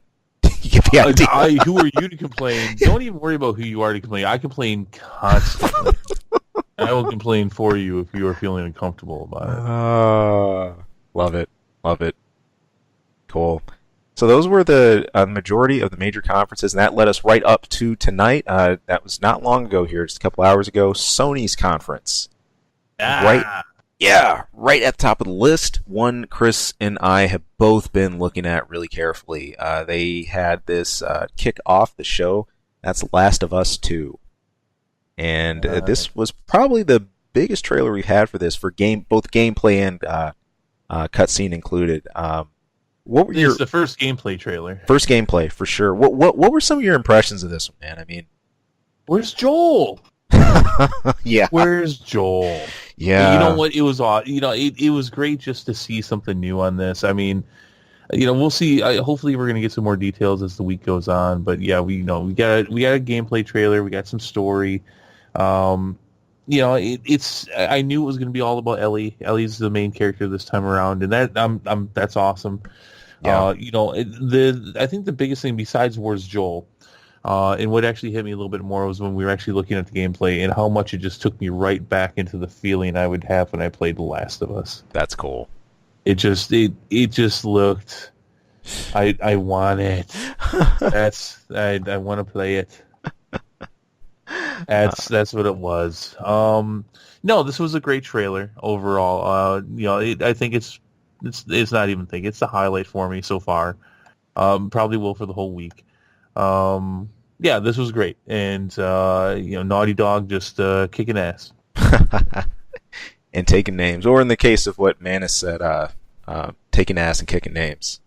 you get the idea. Who are you to complain? Don't even worry about who you are to complain. I complain constantly. I will complain for you if you are feeling uncomfortable about it. Love it. Cool. So those were the majority of the major conferences, and that led us right up to tonight. That was not long ago here, just a couple hours ago. Sony's conference. Right at the top of the list. One Chris and I have both been looking at really carefully. They had this kick off the show. That's Last of Us 2. And this was probably the biggest trailer we've had for this, for both gameplay and cutscene included. What were It's the first gameplay trailer. First gameplay, for sure. What were some of your impressions of this one, man? I mean, where's Joel? Yeah. Where's Joel? Yeah. You know what? It was it was great just to see something new on this. I mean, we'll see. Hopefully, we're going to get some more details as the week goes on. But yeah, we got a gameplay trailer. We got some story. It's. I knew it was going to be all about Ellie. Ellie's the main character this time around, and that's awesome. Yeah. I think the biggest thing besides Where's Joel, and what actually hit me a little bit more was when we were actually looking at the gameplay and how much it just took me right back into the feeling I would have when I played The Last of Us. That's cool. It just looked. I want it. I want to play it. That's what it was. No, this was a great trailer overall. I think it's not even it's the highlight for me so far. Probably will for the whole week. Yeah, this was great, and Naughty Dog just kicking ass and taking names, or in the case of what Manus said, taking ass and kicking names.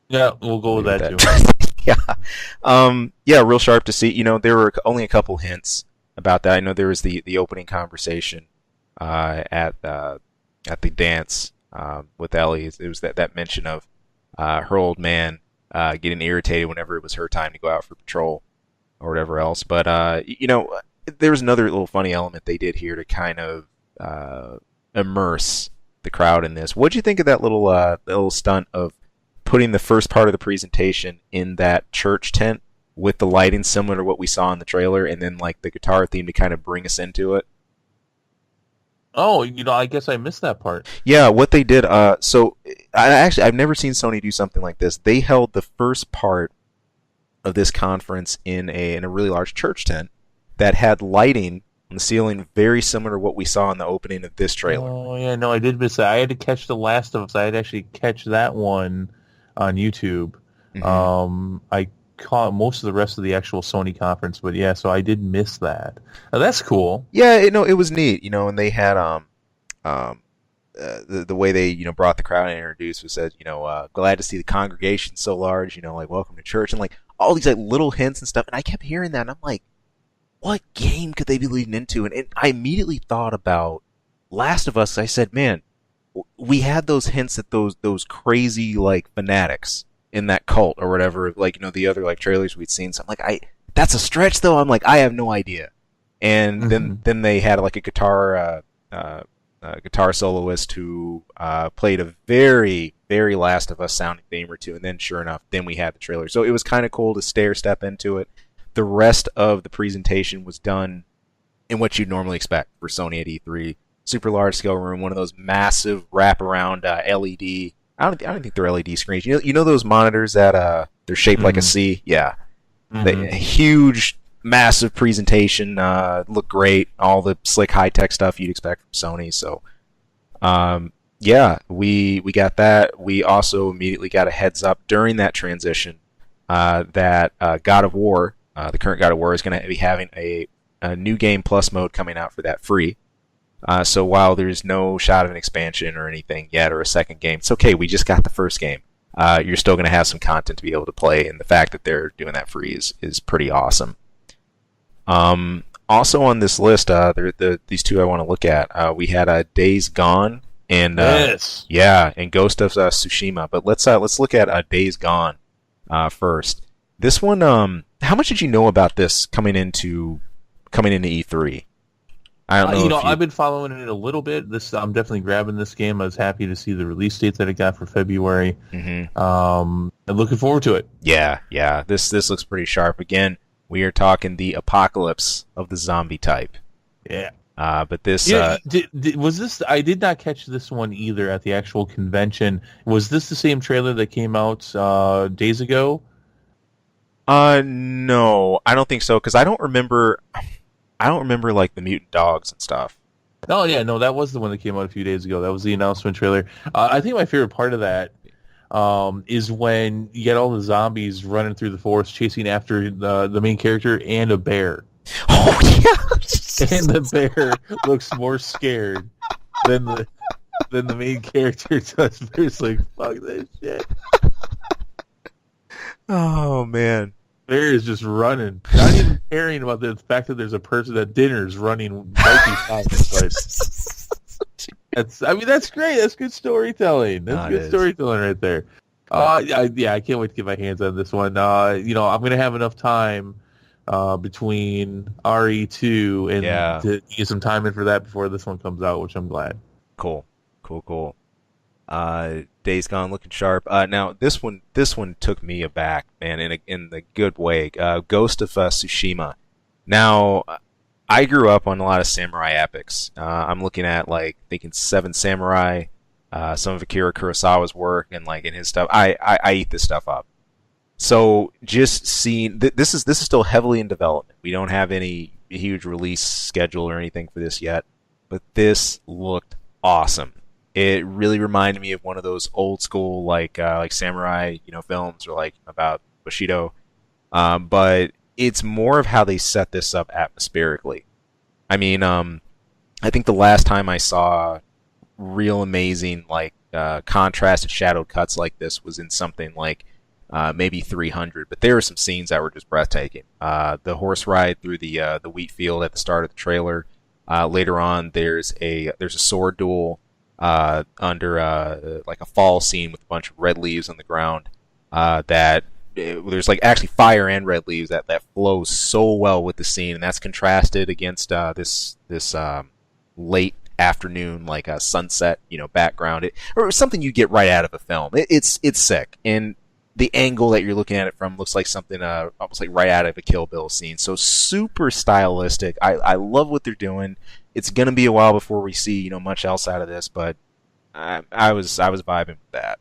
Yeah, we'll go with that too. Yeah, real sharp to see. There were only a couple hints about that. I know there was the opening conversation at the dance with Ellie. It was that mention of her old man getting irritated whenever it was her time to go out for patrol or whatever else. But there was another little funny element they did here to kind of immerse the crowd in this. What'd you think of that little stunt of putting the first part of the presentation in that church tent with the lighting similar to what we saw in the trailer, and then like the guitar theme to kind of bring us into it? Oh, I guess I missed that part. Yeah, what they did. So I've never seen Sony do something like this. They held the first part of this conference in a really large church tent that had lighting on the ceiling very similar to what we saw in the opening of this trailer. Oh yeah, no, I did miss that. I had to catch The Last of Us. I had to actually catch that one on YouTube. Mm-hmm. I caught most of the rest of the actual Sony conference, but yeah, so I did miss that. Now, that's cool. Yeah, it was neat, and they had the way they brought the crowd and introduced was said, glad to see the congregation so large, like welcome to church, and like all these like little hints and stuff, and I kept hearing that, and I'm like, what game could they be leading into? And I immediately thought about Last of Us. I said, man, we had those hints at those crazy like fanatics in that cult or whatever, like the other like trailers we'd seen. So I'm like, that's a stretch though. I'm like, I have no idea. And then they had like a guitar soloist who played a very, very Last of Us sounding theme or two, and then sure enough, then we had the trailer. So it was kind of cool to step into it. The rest of the presentation was done in what you'd normally expect for Sony at E3. Super large scale room, one of those massive wraparound LED. I don't think they're LED screens. You know those monitors that they're shaped like a C? Yeah. Mm-hmm. Huge massive presentation, looked great, all the slick high tech stuff you'd expect from Sony. So, yeah, we got that. We also immediately got a heads up during that transition that God of War, the current God of War, is going to be having a new game plus mode coming out for that free. So while there's no shot of an expansion or anything yet or a second game, it's okay. We just got the first game. You're still going to have some content to be able to play, and the fact that they're doing that free is pretty awesome. Also on this list, these two I want to look at. We had Days Gone and Yes. and Ghost of Tsushima. But let's look at Days Gone first. This one, how much did you know about this coming into E3? I don't know. I've been following it a little bit. I'm definitely grabbing this game. I was happy to see the release date that it got for February. Mm-hmm. I'm looking forward to it. Yeah. This looks pretty sharp. Again, we are talking the apocalypse of the zombie type. Yeah. But this... was this... I did not catch this one either at the actual convention. Was this the same trailer that came out days ago? No, I don't think so, because I don't remember like the mutant dogs and stuff. Oh yeah, no, that was the one that came out a few days ago. That was the announcement trailer. I think my favorite part of that is when you get all the zombies running through the forest chasing after the main character and a bear. Oh yeah, and the bear looks more scared than the main character does. The bear's like, fuck this shit. Oh man. Bear is just running, not even caring about the fact that there's a person at dinner's running right beside it. That's great. That's good storytelling. That's good storytelling right there. I can't wait to get my hands on this one. I'm gonna have enough time between RE2 and to get some time in for that before this one comes out, which I'm glad. Cool. Days Gone looking sharp. Now this one took me aback, man, in the good way. Ghost of Tsushima. Now, I grew up on a lot of samurai epics. I'm looking at thinking Seven Samurai, some of Akira Kurosawa's work, and in his stuff. I eat this stuff up. So just seeing this is still heavily in development. We don't have any huge release schedule or anything for this yet, but this looked awesome. It really reminded me of one of those old school like samurai films or about Bushido, but it's more of how they set this up atmospherically. I mean, I think the last time I saw real amazing contrasted shadowed cuts like this was in something maybe 300, but there were some scenes that were just breathtaking. The horse ride through the wheat field at the start of the trailer. Later on, there's a sword duel. Under a fall scene with a bunch of red leaves on the ground. There's actually fire and red leaves that flows so well with the scene, and that's contrasted against this late afternoon sunset background. Or something you get right out of a film. It's sick, and the angle that you're looking at it from looks like something almost right out of a Kill Bill scene. So super stylistic. I love what they're doing. It's gonna be a while before we see much else out of this, but I was vibing with that.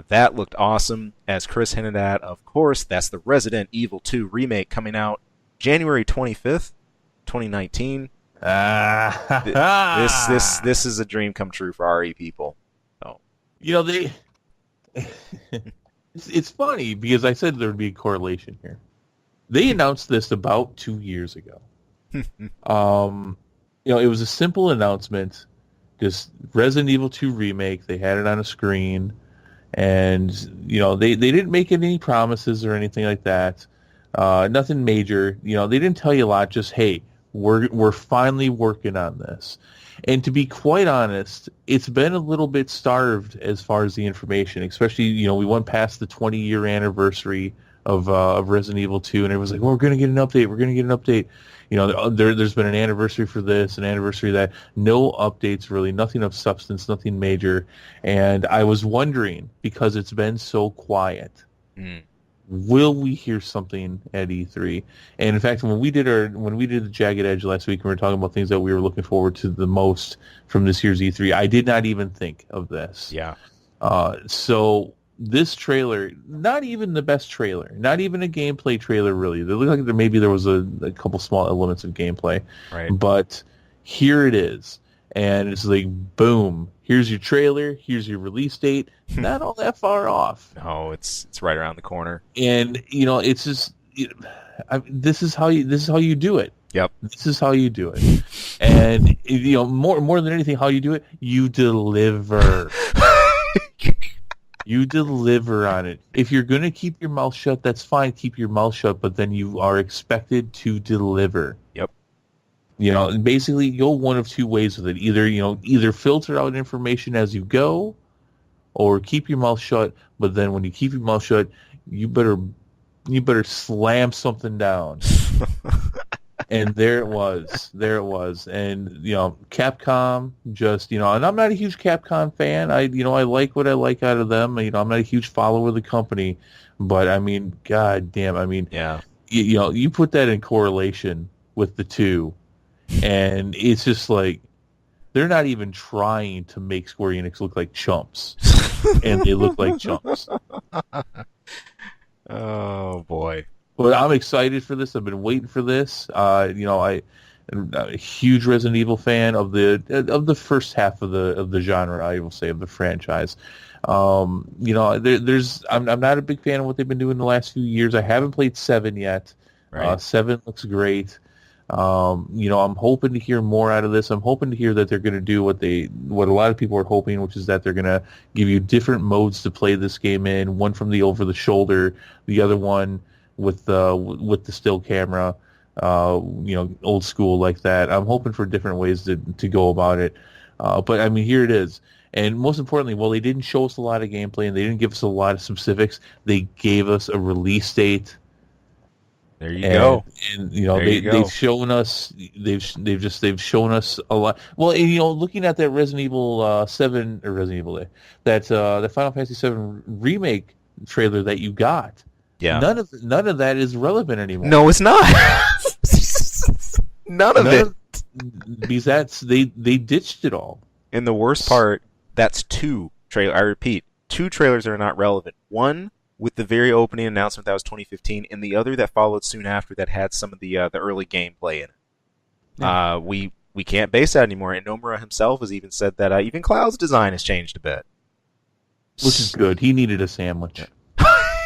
That looked awesome, as Chris hinted at. Of course, that's the Resident Evil 2 remake coming out January 25th, 2019. This is a dream come true for RE people. So it's funny because I said there would be a correlation here. They announced this about 2 years ago. It was a simple announcement, just Resident Evil 2 remake. They had it on a screen, and they didn't make any promises or anything like that. Nothing major. They didn't tell you a lot. Just hey, we're finally working on this. And to be quite honest, it's been a little bit starved as far as the information. Especially we went past the 20-year anniversary of Resident Evil 2, and everyone's like, well, we're going to get an update. We're going to get an update. There's been an anniversary for this, an anniversary of that. No updates, really. Nothing of substance, nothing major. And I was wondering, because it's been so quiet, will we hear something at E3? And in fact, when we did the Jagged Edge last week, and we were talking about things that we were looking forward to the most from this year's E3, I did not even think of this. Yeah. So this trailer, not even the best trailer, not even a gameplay trailer really. It looked like there was a couple small elements of gameplay, Right. but here it is. And it's like, boom, here's your trailer, here's your release date, not all that far off. No, it's right around the corner. And, it's just, this is how you do it. Yep. This is how you do it. And, more than anything, how you do it, you deliver. You deliver on it. If you're going to keep your mouth shut, that's fine. Keep your mouth shut, but then you are expected to deliver. Yep. Basically go one of two ways with it. Either filter out information as you go, or keep your mouth shut. But then when you keep your mouth shut, you better slam something down. And there it was. And, Capcom just, and I'm not a huge Capcom fan. I like what I like out of them. I'm not a huge follower of the company, but I mean, god damn. I mean, Yeah. You put that in correlation with the two, and it's just like, they're not even trying to make Square Enix look like chumps. And they look like chumps. Oh boy. But I'm excited for this. I've been waiting for this. I'm a huge Resident Evil fan of the first half of the genre. I will say, of the franchise. I'm not a big fan of what they've been doing the last few years. I haven't played 7 yet. Right. 7 looks great. I'm hoping to hear more out of this. I'm hoping to hear that they're going to do what a lot of people are hoping, which is that they're going to give you different modes to play this game in. One from the over the shoulder, the other one with the still camera, old school like that. I'm hoping for different ways to go about it. But I mean, here it is. And most importantly, while they didn't show us a lot of gameplay and they didn't give us a lot of specifics, they gave us a release date. There you go. And they've shown us they've shown us a lot. Well, and, looking at that Resident Evil 7 or Resident Evil that Final Fantasy 7 remake trailer that you got. Yeah. None of that is relevant anymore. No, it's not. None of it. Because they ditched it all. And the worst part, that's 2 trailers. I repeat, 2 trailers that are not relevant. One with the very opening announcement that was 2015, and the other that followed soon after that had some of the early gameplay in it. Yeah. We can't base that anymore. And Nomura himself has even said that even Cloud's design has changed a bit. Which is good. He needed a sandwich.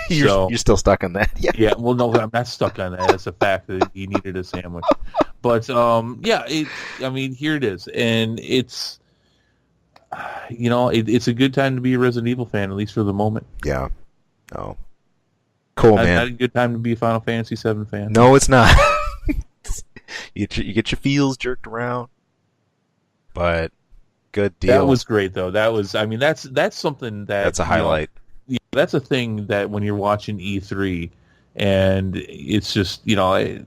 You're still stuck on that. Yeah. Yeah. Well, no, I'm not stuck on that. It's a fact that he needed a sandwich. But here it is, and it's it's a good time to be a Resident Evil fan, at least for the moment. Yeah. Oh. Cool, man. Not a good time to be a Final Fantasy VII fan. No, it's not. You get your feels jerked around, but good deal. That was great, though. That's something that's a highlight. That's a thing that when you're watching E3, and it's just if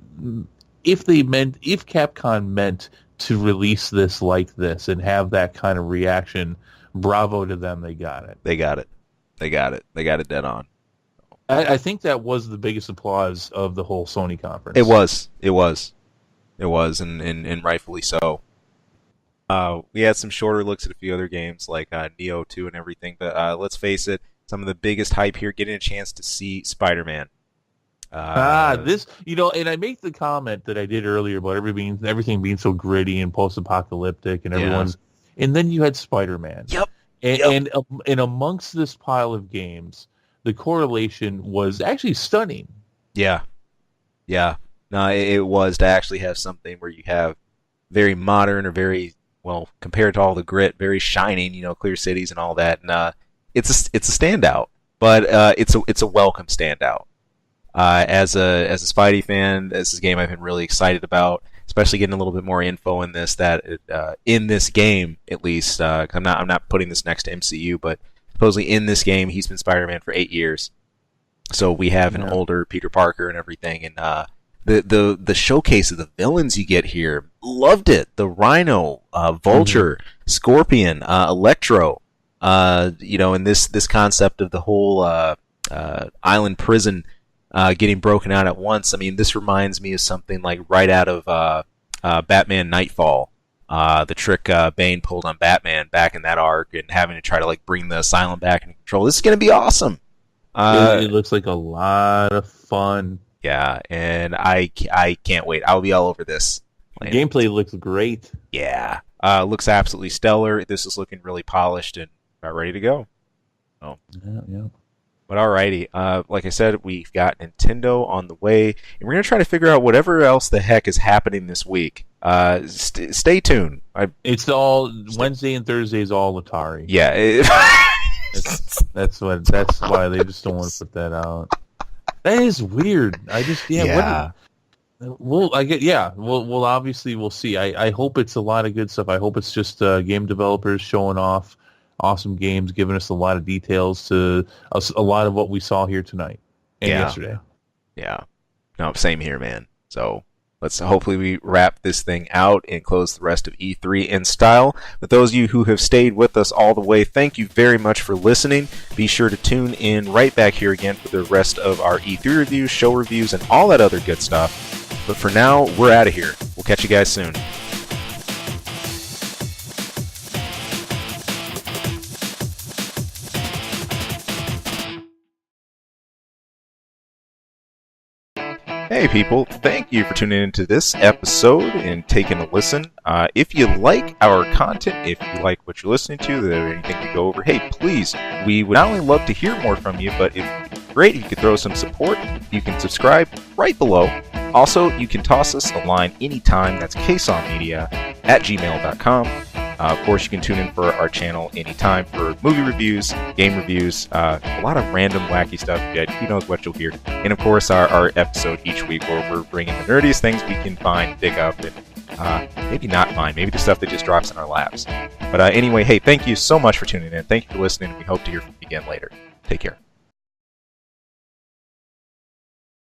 Capcom meant to release this like this and have that kind of reaction, bravo to them. They got it. They got it dead on. I think that was the biggest applause of the whole Sony conference. It was, and rightfully so. We had some shorter looks at a few other games like Neo 2 and everything, but let's face it, some of the biggest hype here, getting a chance to see Spider-Man. And I make the comment that I did earlier about everything being so gritty and post-apocalyptic, and everyone's, and then you had Spider-Man. Yep. And amongst this pile of games, the correlation was actually stunning. Yeah. No, it was to actually have something where you have very modern or very, well, compared to all the grit, very shining, clear cities and all that. And it's a standout, but it's a welcome standout. As a Spidey fan, this is a game I've been really excited about, especially getting a little bit more info in this. In this game, at least, I'm not putting this next to MCU, but supposedly in this game, he's been Spider-Man for 8 years. So we have an older Peter Parker and everything, and the showcase of the villains you get here, loved it. The Rhino, Vulture, Scorpion, Electro, and this concept of the whole island prison getting broken out at once. I mean, this reminds me of something like right out of Batman Nightfall, the trick Bane pulled on Batman back in that arc, and having to try to like bring the Asylum back into control. This is going to be awesome. It looks like a lot of fun. Yeah, and I can't wait. I'll be all over this. Gameplay looks great. Yeah, looks absolutely stellar. This is looking really polished and about ready to go. Oh, yeah. But alrighty, like I said, we've got Nintendo on the way, and we're gonna try to figure out whatever else the heck is happening this week. Stay tuned. It's all Wednesday and Thursday is all Atari. Yeah, that's why they just don't want to put that out. That is weird. yeah. We'll obviously we'll see. I hope it's a lot of good stuff. I hope it's just game developers showing off awesome games, giving us a lot of details to us, a lot of what we saw here tonight and yesterday. Yeah. No, same here, man. So hopefully we wrap this thing out and close the rest of E3 in style. But those of you who have stayed with us all the way, thank you very much for listening. Be sure to tune in right back here again for the rest of our E3 reviews, show reviews, and all that other good stuff. But for now, we're out of here. We'll catch you guys soon. Hey people, thank you for tuning into this episode and taking a listen. If you like our content, if you like what you're listening to, or anything we go over, hey, please, we would not only love to hear more from you, but it's great if you could throw some support. You can subscribe right below. Also, you can toss us a line anytime. That's ksongmedia@gmail.com. Of course, you can tune in for our channel anytime for movie reviews, game reviews, a lot of random wacky stuff. Who knows what you'll hear. And of course, our episode each week where we're bringing the nerdiest things we can find, dig up, and maybe not find. Maybe the stuff that just drops in our laps. But anyway, hey, thank you so much for tuning in. Thank you for listening. We hope to hear from you again later. Take care.